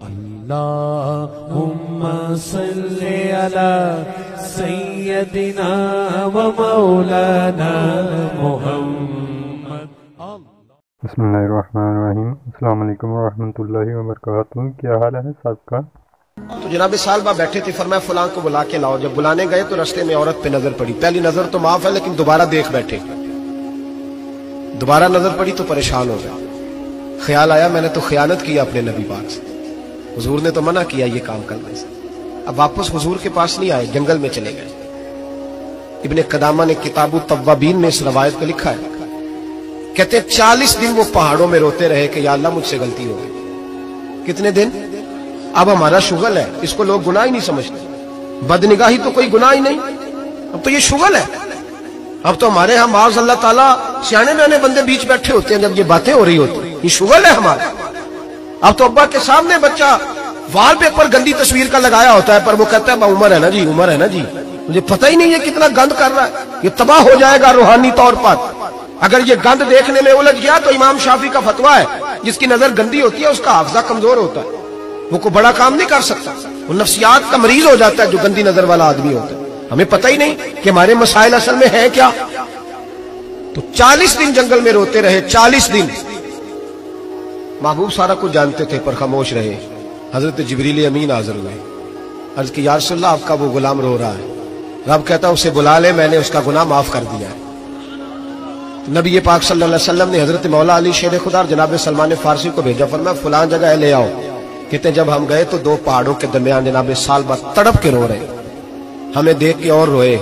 اللهم صل على سيدنا ومولانا محمد. بسم اللہ الرحمن الرحیم. السلام علیکم ورحمۃ اللہ وبرکاتہ. کیا حال ہے صاحب کا؟ تو جناب صالبہ بیٹھے تھے، فرمایا فلاں کو بلا کے لاؤ. جب بلانے گئے تو رستے میں عورت پہ نظر پڑی. پہلی نظر تو معاف ہے لیکن دوبارہ دیکھ بیٹھے. دوبارہ نظر پڑی تو پریشان ہو گئے. خیال آیا میں نے تو خیانت کیا اپنے نبی پاک سے. حضور نے تو منع کیا یہ کام کرنے سے. اب واپس حضور کے پاس نہیں آئے، جنگل میں چلے گئے. ابن قدامہ نے کتاب التوابین میں اس روایت کو لکھا ہے. کہتے ہیں 40 دن وہ پہاڑوں میں روتے رہے کہ یا اللہ مجھ سے غلطی ہو گئی. کتنے دن؟ اب ہمارا شغل ہے، اس کو لوگ گناہ ہی نہیں سمجھتے. بدنگاہی تو کوئی گناہ ہی نہیں، اب تو یہ شغل ہے. اب تو ہمارے ہاں معاذ اللہ تعالیٰ سیانے بیانے بندے بیچ بیٹھے ہوتے ہیں جب یہ باتیں ہو رہی ہوتی. یہ شغل ہے ہمارا. اب تو ابا کے سامنے بچہ وال پیپر گندی تصویر کا لگایا ہوتا ہے، پر وہ کہتا ہے عمر ہے نا جی، عمر ہے نا جی. مجھے پتہ ہی نہیں ہے کتنا گند کر رہا ہے. یہ تباہ ہو جائے گا روحانی طور پر. اگر یہ گند دیکھنے میں الجھ گیا تو امام شافعی کا فتویٰ ہے جس کی نظر گندی ہوتی ہے اس کا حافظہ کمزور ہوتا ہے، وہ کوئی بڑا کام نہیں کر سکتا. وہ نفسیات کا مریض ہو جاتا ہے جو گندی نظر والا آدمی ہوتا ہے. ہمیں پتہ ہی نہیں کہ ہمارے مسائل اصل میں ہیں کیا. تو 40 دن جنگل میں روتے رہے. 40 دن محبوب سارا کچھ جانتے تھے پر خاموش رہے. حضرت جبریل امین حاضر ہوئے. عرض کی یا رسول اللہ آپ کا وہ غلام رو رہا ہے. رب کہتا اسے بلا لے، میں نے اس کا گناہ معاف کر دیا ہے. نبی پاک صلی اللہ علیہ وسلم نے حضرت مولا علی شیر خدا اور جناب سلمان فارسی کو بھیجا، فرمایا فلاں جگہ لے آؤ. کہتے ہیں جب ہم گئے تو 2 پہاڑوں کے درمیان جناب صالبہ تڑپ کے رو رہے. ہمیں دیکھ کے اور روئے.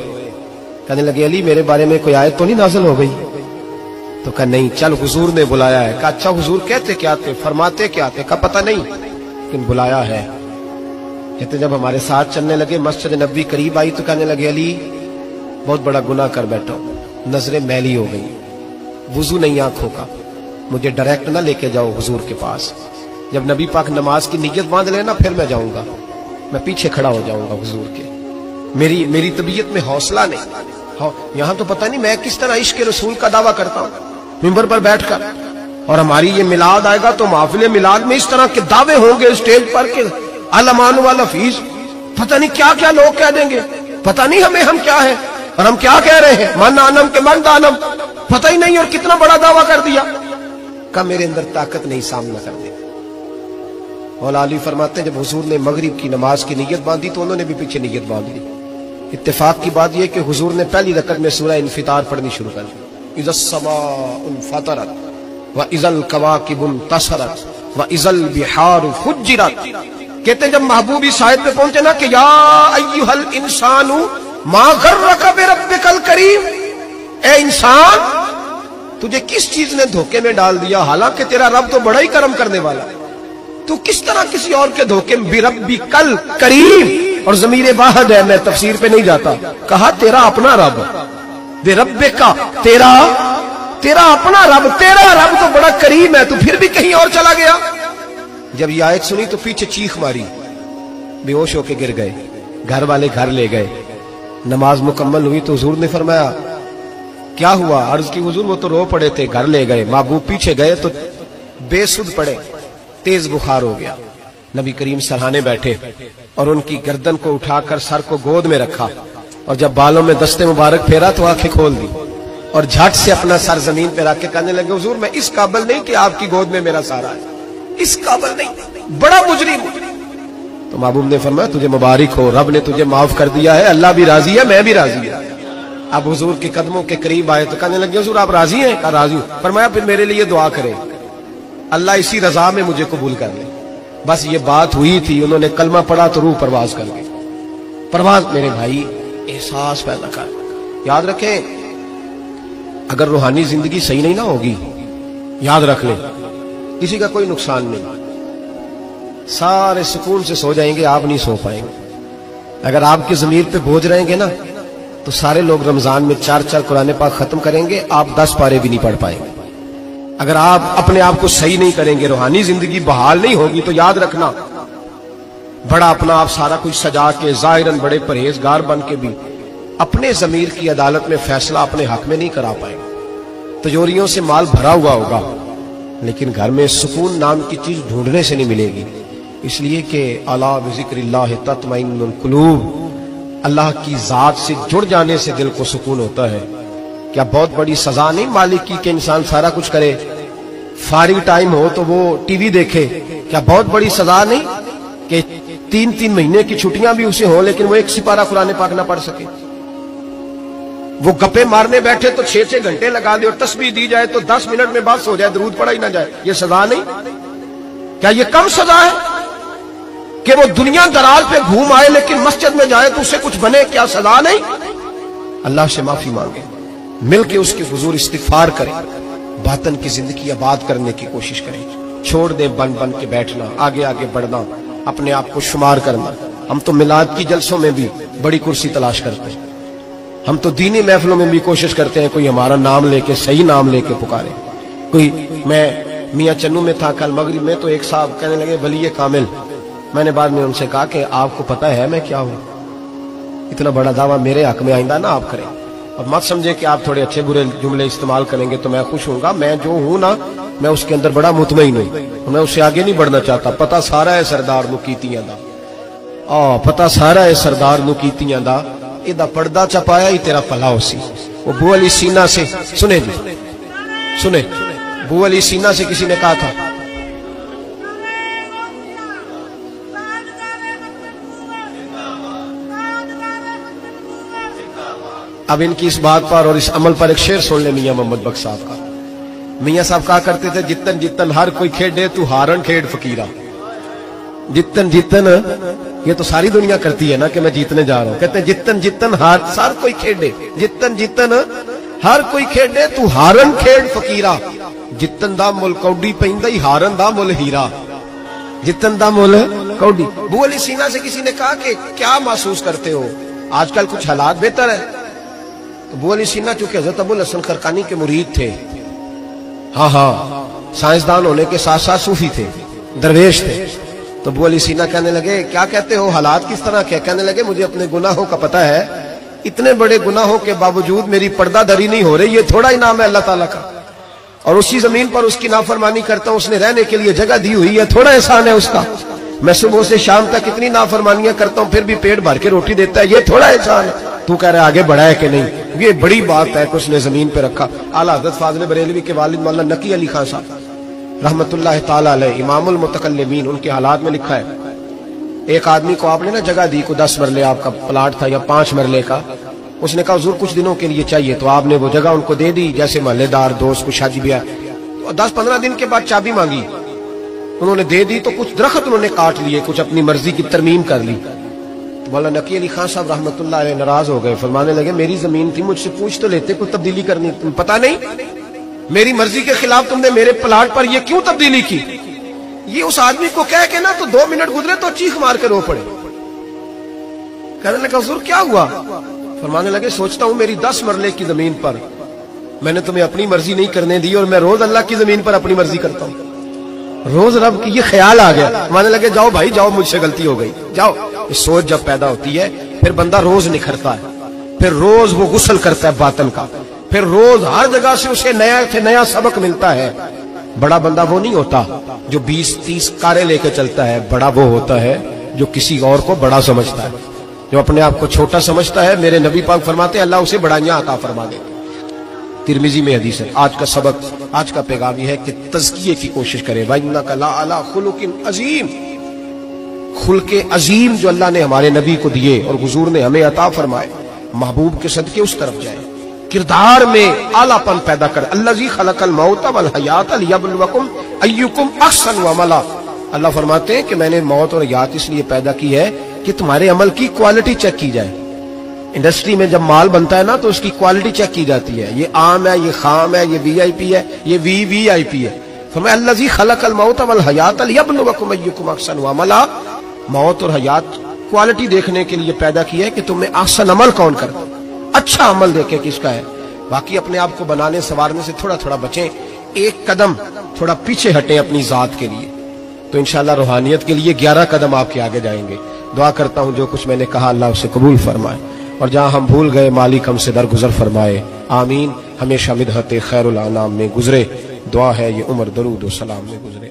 کہنے لگے علی میرے بارے میں کوئی آیت تو نہیں نازل ہو گئی؟ تو کہا نہیں، چل حضور نے بلایا ہے. کہا اچھا حضور کہتے کیا تھے، فرماتے کیا تھے؟ کہا پتہ نہیں لیکن بلایا ہے. کہتے جب ہمارے ساتھ چلنے لگے مسجد نبوی قریب آئی تو کہنے لگے علی بہت بڑا گناہ کر بیٹھا ہوں، نظریں میلی ہو گئی، وضو نہیں آنکھوں کا، مجھے ڈائریکٹ نہ لے کے جاؤ حضور کے پاس. جب نبی پاک نماز کی نیت باندھ لینا پھر میں جاؤں گا، میں پیچھے کھڑا ہو جاؤں گا حضور کے. میری طبیعت میں حوصلہ نہیں. یہاں تو پتہ نہیں میں کس طرح عشق رسول کا دعویٰ کرتا ہوں ممبر پر بیٹھ کر. اور ہماری یہ میلاد آئے گا تو محفل میلاد میں اس طرح کے دعوے ہوں گے اسٹیج پر کہ علمان والحفیظ. پتہ نہیں کیا کیا لوگ کہہ دیں گے. پتہ نہیں ہم کیا ہیں اور ہم کیا کہہ رہے ہیں. من آنم کے من دانم، پتہ ہی نہیں اور کتنا بڑا دعویٰ کر دیا. کہ میرے اندر طاقت نہیں سامنا کر دے. مولا علی فرماتے ہیں جب حضور نے مغرب کی نماز کی نیت باندھی تو انہوں نے بھی پیچھے نیت باندھ لی. اتفاق کی بات یہ کہ حضور نے پہلی رکعت میں سورہ انفطار پڑھنی شروع کر دی. اذا السماء انفطرت واذا الكواكب انتصرت واذا البحار فجرت. کہتے ہیں جب محبوب اس آیت پہ پہنچے نا کہ یا ایھا الانسان ما غرک بربک الکریم، اے انسان تجھے کس چیز نے دھوکے میں ڈال دیا، حالانکہ تیرا رب تو بڑا ہی کرم کرنے والا ہے. تو کس طرح کسی اور کے دھوکے میں بربک الکریم. اور ضمیر واحد ہے، میں تفسیر پہ نہیں جاتا. کہا تیرا اپنا رب، بربک کا تیرا اپنا رب، تیرا رب تو بڑا کریم ہے، تو پھر بھی کہیں اور چلا گیا. جب یہ آیت سنی تو پیچھے چیخ ماری، بے ہوش ہو کے گر گئے. گھر والے گھر لے گئے. نماز مکمل ہوئی تو حضور نے فرمایا کیا ہوا؟ عرض کی حضور وہ تو رو پڑے تھے، گھر لے گئے. محبوب پیچھے گئے تو بے سدھ پڑے، تیز بخار ہو گیا. نبی کریم سرہانے بیٹھے اور ان کی گردن کو اٹھا کر سر کو گود میں رکھا اور جب بالوں میں دستے مبارک پھیرا تو آنکھیں کھول دی اور جھٹ سے اپنا سر زمین پہ رکھ کے کہنے لگے حضور میں اس قابل نہیں کہ آپ کی گود میں میرا سارا ہے، اس قابل نہیں، بڑا مجرم. تو محبوب نے فرمایا تجھے مبارک ہو، رب نے تجھے معاف کر دیا ہے، اللہ بھی راضی ہے، میں بھی راضی ہوں. اب حضور کے قدموں کے قریب آئے تو کہنے لگے حضور آپ راضی ہیں؟ کہا راضی ہوں. فرمایا پھر میرے لیے دعا کریں، اللہ اسی رضا میں مجھے قبول کر لے. بس یہ بات ہوئی تھی، انہوں نے کلمہ پڑھا تو روح پرواز کر گئی. پرواز میرے بھائی احساس پیدا کر. یاد رکھیں اگر روحانی زندگی صحیح نہیں نہ ہوگی، یاد رکھ لیں کسی کا کوئی نقصان نہیں. سارے سکون سے سو جائیں گے، آپ نہیں سو پائیں گے. اگر آپ کے ضمیر پہ بوجھ رہیں گے نا تو سارے لوگ رمضان میں 4 قرآن پاک ختم کریں گے، آپ 10 پارے بھی نہیں پڑھ پائیں گے. اگر آپ اپنے آپ کو صحیح نہیں کریں گے، روحانی زندگی بحال نہیں ہوگی تو یاد رکھنا بڑا اپنا آپ سارا کچھ سجا کے ظاہراً بڑے پرہیزگار بن کے بھی اپنے ضمیر کی عدالت میں فیصلہ اپنے حق میں نہیں کرا پائیں گے. تجوریوں سے مال بھرا ہوا ہوگا لیکن گھر میں سکون نام کی چیز ڈھونڈنے سے نہیں ملے گی. اس لیے کہ الا بذکر اللہ تطمئن القلوب، اللہ کی ذات سے جڑ جانے سے دل کو سکون ہوتا ہے۔ کیا بہت بڑی سزا نہیں مالک کی کہ انسان سارا کچھ کرے، فارغ ٹائم ہو تو وہ ٹی وی دیکھے؟ کیا بہت بڑی سزا نہیں کہ 3 مہینے کی چھٹیاں بھی اسے ہوں لیکن وہ ایک سپارہ قرآن پاک نہ پڑھ سکے؟ وہ گپے مارنے بیٹھے تو 6 گھنٹے لگا دے اور تسبیح دی جائے تو 10 منٹ میں بس ہو جائے، درود پڑھا ہی نہ جائے، یہ سزا نہیں؟ کیا یہ کم سزا ہے کہ وہ دنیا دراز پہ گھوم آئے لیکن مسجد میں جائے تو اسے کچھ بنے؟ کیا سزا نہیں؟ اللہ سے معافی مانگے، مل کے اس کی حضور استغفار کریں، باطن کی زندگی آباد کرنے کی کوشش کریں، چھوڑ دیں بن بن کے بیٹھنا، آگے آگے بڑھنا، اپنے آپ کو شمار کرنا۔ ہم تو میلاد کی جلسوں میں بھی بڑی کرسی تلاش کرتے ہیں، ہم تو دینی محفلوں میں بھی کوشش کرتے ہیں کوئی ہمارا نام لے کے، صحیح نام لے کے پکارے کوئی۔ میں میاں چنو میں تھا کل مغرب میں، تو ایک صاحب کہنے لگے ولی کامل۔ میں نے بعد میں ان سے کہا کہ آپ کو پتہ ہے میں کیا ہوں؟ اتنا بڑا دعویٰ میرے حق میں آئندہ نہ آپ کریں، اور مت سمجھے کہ آپ تھوڑے اچھے برے جملے استعمال کریں گے تو میں خوش ہوں گا۔ میں جو ہوں نا، میں اس کے اندر بڑا مطمئن ہوں، میں اس سے آگے نہیں بڑھنا چاہتا۔ پتہ سارا ہے سردار نو کیتیاں دا، پتہ سارا ہے سردار نو کیتیاں دا، ایدہ پردہ چپایا ہی تیرا پلا ہو سی۔ وہ بو علی سینہ سے سنے جی، سنے بو علی سینہ سے کسی نے کہا تھا اب ان کی اس بات پر اور اس عمل پر ایک شعر سن لے میاں محمد بخش صاحب کا۔ میاں صاحب کہا کرتے تھے جتن جتن ہر کوئی کھیڑے تو ہارن کھیڑ فقیرہ۔ جتن جتن یہ تو ساری دنیا کرتی ہے نا کہ میں جیتنے جا رہا ہوں، کہتے ہیں جتن جتن ہر کوئی کھیڑے، جتن جتن ہر کوئی کھیڑے تو ہارن کھیڑ فقیرہ۔ جتن دا مل کوڈی پیندا ہی ہارن دا مل ہیرا، جتن دا مل کوڈی۔ بو علی سینہ سے کسی نے کہا کہ کیا محسوس کرتے ہو آج کل کچھ حالات بہتر ہے؟ تو بو علی سینہ چونکہ حضرت ابو الحسن خرقانی کے مرید تھے، ہاں سائنسدان ہونے کے ساتھ ساتھ صوفی تھے، درویش تھے، تو ابو علی سینہ کہنے لگے کیا کہتے ہو حالات کس طرح کے؟ کہنے لگے مجھے اپنے گناہوں کا پتہ ہے، اتنے بڑے گناہوں کے باوجود میری پردہ دری نہیں ہو رہی، یہ تھوڑا انعام ہے اللہ تعالیٰ کا، اور اسی زمین پر اس کی نافرمانی کرتا ہوں، اس نے رہنے کے لیے جگہ دی ہوئی ہے، تھوڑا احسان ہے اس کا۔ میں صبح سے شام تک اتنی نافرمانیاں کرتا ہوں پھر بھی پیٹ بھر کے روٹی دیتا ہے، یہ تھوڑا احسان ہے۔ تو کہہ رہا ہے آگے بڑھا ہے کہ نہیں؟ یہ بڑی بات ہے کہ اس نے زمین پہ رکھا۔ اعلیٰ حضرت فاضل بریلوی کے والد مولانا نقی علی خان صاحب رحمت اللہ تعالیٰ علیہ، امام المتکلمین، ان کے حالات میں لکھا ہے ایک آدمی کو آپ نے نا جگہ دی، کو 10 مرلے آپ کا پلاٹ تھا یا 5 مرلے کا، اس نے کہا حضور کچھ دنوں کے لیے چاہیے، تو آپ نے وہ جگہ ان کو دے دی، جیسے محلے دار دوست کو شادی بیاہ، 10-15 دن کے بعد چابی مانگی، انہوں نے دے دی، تو کچھ درخت انہوں نے کاٹ لیے، کچھ اپنی مرضی کی ترمیم کر لی۔ مولانا نقی علی خان صاحب رحمت اللہ علیہ ناراض ہو گئے، فرمانے لگے میری زمین تھی، مجھ سے پوچھ تو لیتے کوئی تبدیلی کرنی، تم پتہ نہیں میری مرضی کے خلاف تم نے میرے پلاٹ پر یہ کیوں تبدیلی کی؟ یہ اس آدمی کو کہہ کے نا تو 2 منٹ گزرے تو چیخ مار کے رو پڑے۔ کہنے لگا حضور کیا ہوا؟ فرمانے لگے سوچتا ہوں میری 10 مرلے کی زمین پر میں نے تمہیں اپنی مرضی نہیں کرنے دی، اور میں روز اللہ کی زمین پر اپنی مرضی کرتا ہوں، روز رب کی یہ خیال آ گیا، مانے لگے جاؤ بھائی جاؤ، مجھ سے غلطی ہو گئی، جاؤ۔ یہ سوچ جب پیدا ہوتی ہے پھر بندہ روز نکھرتا ہے، پھر روز وہ غسل کرتا ہے باطن کا، پھر روز ہر جگہ سے اسے نیا سے نیا سبق ملتا ہے۔ بڑا بندہ وہ نہیں ہوتا جو 20-30 کاریں لے کے چلتا ہے، بڑا وہ ہوتا ہے جو کسی اور کو بڑا سمجھتا ہے، جو اپنے آپ کو چھوٹا سمجھتا ہے۔ میرے نبی پاک فرماتے ہیں اللہ اسے بڑائیاں عطا فرما دے۔ ترمذی میں حدیث ہے۔ آج کا سبق، آج کا پیغام یہ ہے کہ تزکیے کی کوشش کریں۔ وَإِنَّكَ لَعَلَىٰ خُلُقٍ عَظِيمٍ، خلق عظیم جو اللہ نے ہمارے نبی کو دیے اور حضور نے ہمیں عطا فرمائے، محبوب کے صدقے اس طرف جائیں، کردار میں اعلیٰ پن پیدا کر۔ الذی خلق الموت والحیات لیبلوکم ایکم احسن عملا۔ اللہ فرماتے ہیں کہ میں نے موت اور حیات اس لیے پیدا کی ہے کہ تمہارے عمل کی کوالٹی چیک کی جائے۔ انڈسٹری میں جب مال بنتا ہے نا تو اس کی کوالٹی چیک کی جاتی ہے، یہ عام ہے، یہ خام ہے، یہ وی آئی پی ہے، یہ وی آئی پی ہے۔ فرمایا الذی خلق الموت والحیات لیبلوکم ایکم احسن عملا، موت اور حیات کوالٹی دیکھنے کے لیے پیدا کی ہے کہ تم میں احسن عمل کون کرتا، اچھا عمل دیکھے کس کا ہے۔ باقی اپنے آپ کو بنانے سنوارنے سے تھوڑا تھوڑا بچیں، ایک قدم تھوڑا پیچھے ہٹیں اپنی ذات کے لیے، تو انشاءاللہ روحانیت کے لیے 11 قدم آپ کے آگے جائیں گے۔ دعا کرتا ہوں جو کچھ میں نے کہا اللہ اسے قبول فرمائے، اور جہاں ہم بھول گئے مالک ہم سے درگزر فرمائے، آمین۔ ہمیشہ مدحت خیر الانام میں گزرے، دعا ہے یہ عمر درود و سلام میں گزرے۔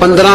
15,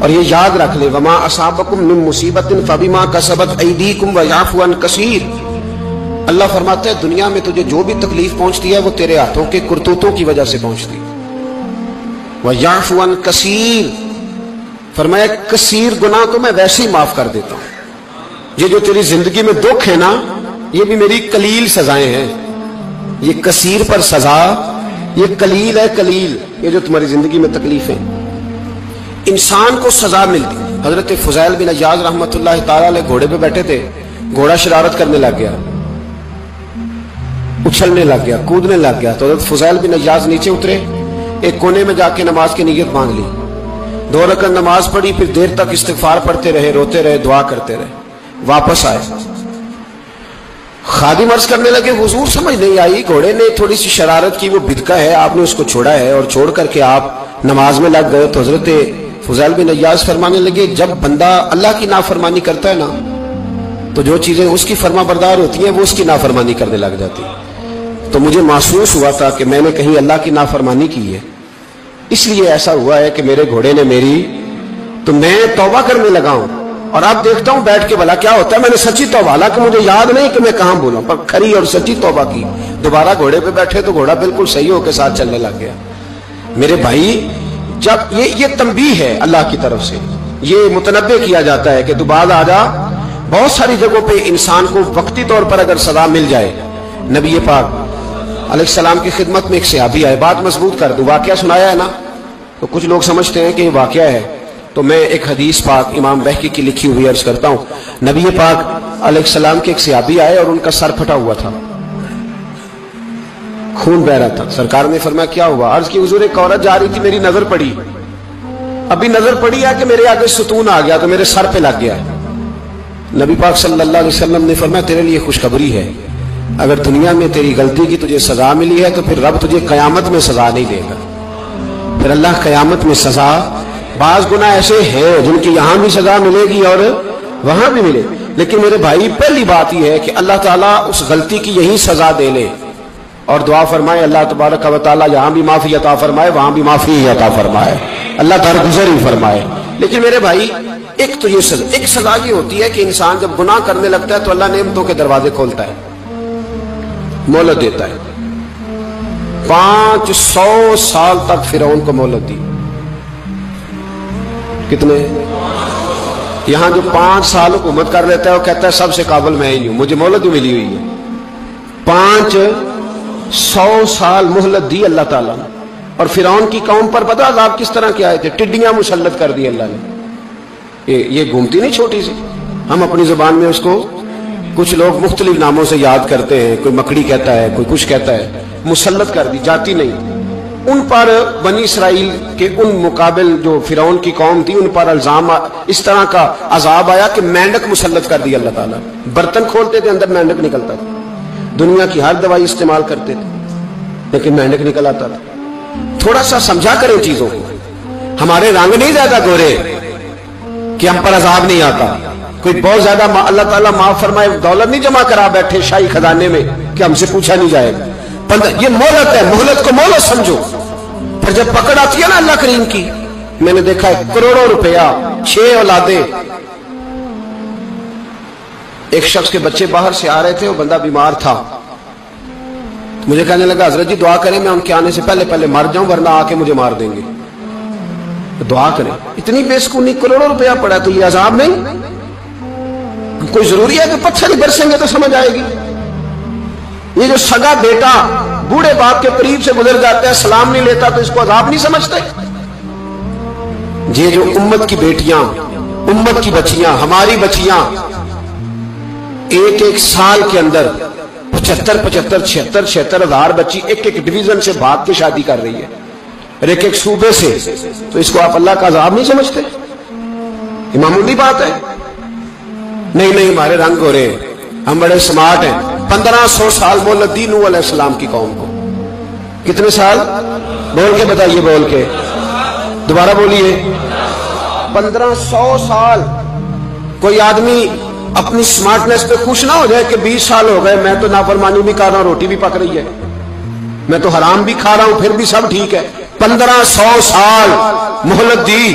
اور یہ یاد رکھ لے وما اصابکم من مصیبت فبما کسبت ایدیکم ویعفو عن کثیر. اللہ فرماتا ہے دنیا میں تجھے جو بھی تکلیف پہنچتی ہے وہ تیرے ہاتھوں کے کرتوتوں کی وجہ سے پہنچتی ہے. ویعفو عن کثیر، فرمایا کثیر گناہ تو میں ویسے ہی معاف کر دیتا ہوں. یہ جو تیری زندگی میں دکھ ہے نا، یہ بھی میری قلیل سزائیں ہیں. یہ کثیر پر سزا، یہ قلیل ہے قلیل. یہ جو تمہاری زندگی میں تکلیف ہے، انسان کو سزا ملتی. حضرت فضیل بن عیاض رحمۃ اللہ تعالی علیہ گھوڑے پہ بیٹھے تھے، گھوڑا شرارت کرنے لگ گیا، اچھلنے لگ گیا، کودنے لگ گیا. تو حضرت فضیل بن عیاض نیچے اترے، ایک کونے میں جا کے نماز کی نیت باندھ لی، 2 رکعت نماز پڑھی، پھر دیر تک استغفار پڑھتے رہے، روتے رہے، دعا کرتے رہے. واپس آئے، خادم عرض کرنے لگے حضور سمجھ نہیں آئی، گھوڑے نے تھوڑی سی شرارت کی، وہ بدکا ہے، آپ نے اس کو چھوڑا ہے اور چھوڑ کر کے آپ نماز میں لگ گئے. تو حضرت فضیل بن عیاض فرمانے لگے جب بندہ اللہ کی نافرمانی کرتا ہے نا، تو جو چیزیں اس کی فرما بردار ہوتی ہیں وہ اس کی نافرمانی کرنے لگ جاتی. تو مجھے محسوس ہوا تھا کہ میں نے کہیں اللہ کی نافرمانی کی ہے، اس لیے ایسا ہوا ہے کہ میرے گھوڑے نے میری، تو میں توبہ کرنے لگا ہوں. اور اب دیکھتا ہوں بیٹھ کے بھلا کیا ہوتا ہے. میں نے سچی توبہ، حالانکہ مجھے یاد نہیں کہ میں کہاں بولا، پر کھری اور سچی توبہ کی. دوبارہ گھوڑے پہ بیٹھے تو گھوڑا بالکل صحیح ہو کے ساتھ چلنے لگ گیا. میرے بھائی، جب یہ تنبیہ ہے اللہ کی طرف سے، یہ متنبہ کیا جاتا ہے کہ تو بعد آ جا. بہت ساری جگہوں پہ انسان کو وقتی طور پر اگر سزا مل جائے، نبی پاک علیہ السلام کی خدمت میں ایک صحابی آئے، بات مضبوط کر دوں، واقعہ سنایا ہے نا، تو کچھ لوگ سمجھتے ہیں کہ یہ واقعہ ہے، تو میں ایک حدیث پاک امام بہقی کی لکھی ہوئی عرض کرتا ہوں. نبی پاک علیہ السلام کے ایک صحابی آئے اور ان کا سر پھٹا ہوا تھا، خون بہ رہا تھا. سرکار نے فرمایا کیا ہوا؟ عرض کی حضور ایک عورت جا رہی تھی، میری نظر پڑی، ابھی نظر پڑی ہے کہ میرے آگے ستون آ گیا تو میرے سر پہ لگ گیا. نبی پاک صلی اللہ علیہ وسلم نے فرمایا تیرے لیے خوشخبری ہے، اگر دنیا میں تیری غلطی کی تجھے سزا ملی ہے تو پھر رب تجھے قیامت میں سزا نہیں دے گا. پھر اللہ قیامت میں سزا، بعض گناہ ایسے ہیں جن کی یہاں بھی سزا ملے گی اور وہاں بھی ملے، لیکن میرے بھائی پہلی بات یہ ہے کہ اللہ تعالیٰ اس غلطی کی یہی سزا دے لے اور دعا فرمائے اللہ تبارک و تعالیٰ یہاں بھی معافی عطا فرمائے، وہاں بھی معافی عطا فرمائے، اللہ درگزر ہی فرمائے. لیکن میرے بھائی ایک تو یہ سزا، ایک سزا یہ ہوتی ہے کہ انسان جب گناہ کرنے لگتا ہے تو اللہ نعمتوں کے دروازے کھولتا ہے، مہلت دیتا ہے. 500 سال تک فرعون کو مہلت دی. کتنے؟ یہاں جو 5 سال حکومت کر لیتا ہے وہ کہتا ہے سب سے قابل میں ہی نہیں ہوں، مجھے مہلت بھی ملی ہوئی ہے. 500 سال مہلت دی اللہ تعالیٰ نے. اور فرعون کی قوم پر پتہ عذاب کس طرح کے آئے تھے؟ ٹڈیاں مسلط کر دی اللہ نے. یہ گھومتی نہیں چھوٹی سی، ہم اپنی زبان میں اس کو کچھ لوگ مختلف ناموں سے یاد کرتے ہیں، کوئی مکڑی کہتا ہے، کوئی کچھ کہتا ہے. مسلط کر دی، جاتی نہیں. ان پر بنی اسرائیل کے ان مقابل جو فرعون کی قوم تھی ان پر الزام اس طرح کا عذاب آیا کہ مینڈک مسلط کر دی اللہ تعالیٰ. برتن کھولتے تھے اندر مینڈک نکلتا تھا، دنیا کی ہر دوائی استعمال کرتے تھے لیکن مینڈک نکل آتا تھا. تھوڑا سا سمجھا کریں چیزوں کو. ہمارے رنگ نہیں زیادہ گورے کہ ہم پر عذاب نہیں آتا. کوئی بہت زیادہ اللہ تعالیٰ معاف فرمائے دولت نہیں جمع کرا بیٹھے شاہی خزانے میں کہ ہم سے پوچھا نہیں جائے گا. یہ مہلت ہے، مہلت کو مہلت سمجھو. پھر جب پکڑ آتی ہے نا اللہ کریم کی، میں نے دیکھا ہے کروڑوں روپیہ، 6 اولادیں. ایک شخص کے بچے باہر سے آ رہے تھے، وہ بندہ بیمار تھا. مجھے کہنے لگا حضرت جی دعا کریں میں ان کے آنے سے پہلے مر جاؤں ورنہ آ کے مجھے مار دیں گے. دعا کریں. اتنی بے سکونی، کروڑوں روپیہ پڑا تو یہ عذاب نہیں؟ کوئی ضروری ہے کہ پتھر برسیں گے تو سمجھ آئے گی؟ یہ جو سگا بیٹا بوڑھے باپ کے قریب سے گزر جاتا ہے، سلام نہیں لیتا تو اس کو عذاب نہیں سمجھتے؟ یہ جو امت کی بیٹیاں، امت کی بچیاں، ہماری بچیاں ایک سال کے اندر 75,000 ہزار بچی ایک ڈویژن سے بھاگ کے شادی کر رہی ہے اور ایک صوبے سے. تو اس کو آپ اللہ کا عذاب نہیں سمجھتے؟ یہ معمولی بات ہے. نہیں ہمارے رنگ ہو رہے ہیں، ہم بڑے سمارٹ ہیں. 1500 سال مہلت دی نوح علیہ السلام کی قوم کو. کتنے سال؟ بول کے بتائیے، بول کے دوبارہ بولیے. 1500 سال. کوئی آدمی اپنی سمارٹنس پہ خوش نہ ہو جائے کہ 20 سال ہو گئے میں تو نافرمانی بھی کر رہا ہوں، روٹی بھی پک رہی ہے، میں تو حرام بھی کھا رہا ہوں، پھر بھی سب ٹھیک ہے. 1500 سال مہلت دی،